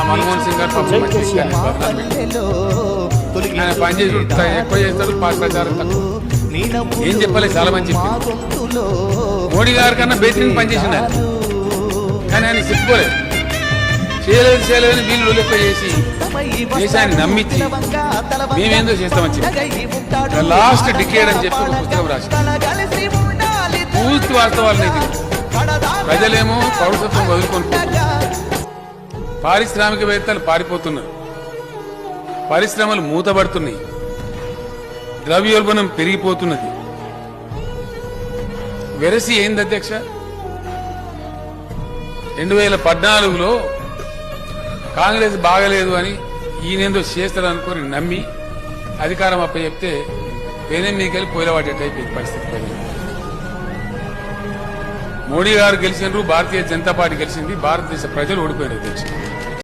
మన్మోహన్ సింగ్ గారు పాపం మంచి వ్యక్తి అని ఆయన పనిచేసి ఎక్కువ చేస్తాడు, ప్రచారం తక్కువ. ఏం చెప్పలేదు, చాలా మంచి మోడీ గారి కన్నా బెహతరీన్ పనిచేసిండు ఆయన. కానీ ఆయన సిక్కుకోలేదు, చేయలేదని వీళ్ళు ఎక్కువ చేసి దేశాన్ని నమ్మించి మేమేందో చేస్తామని చెప్పి లాస్ట్ డికేడ్ అని చెప్పి ఒక పుస్తకం రాసి పూర్తి వాస్తవాలు ఇది. ప్రజలేమో పౌరసత్వం వదులుకొని పారిశ్రామికవేత్తలు పారిపోతున్నారు, పరిశ్రమలు మూతబడుతున్నాయి, ద్రవ్యోల్బణం పెరిగిపోతున్నది. వెరసి ఏంది అధ్యక్ష, 2014లో కాంగ్రెస్ బాగలేదు అని ఈయనేందో చేస్తాడనుకొని నమ్మి అధికారం అప్పచెప్తే పేనే మీకెళ్ళి పోయిలవాడేట అయిపోయింది పరిస్థితి. మోడీ గారు గెలిచినారు, భారతీయ జనతా పార్టీ గెలిచింది, భారతదేశ ప్రజలు ఓడిపోయారు అధ్యక్ష.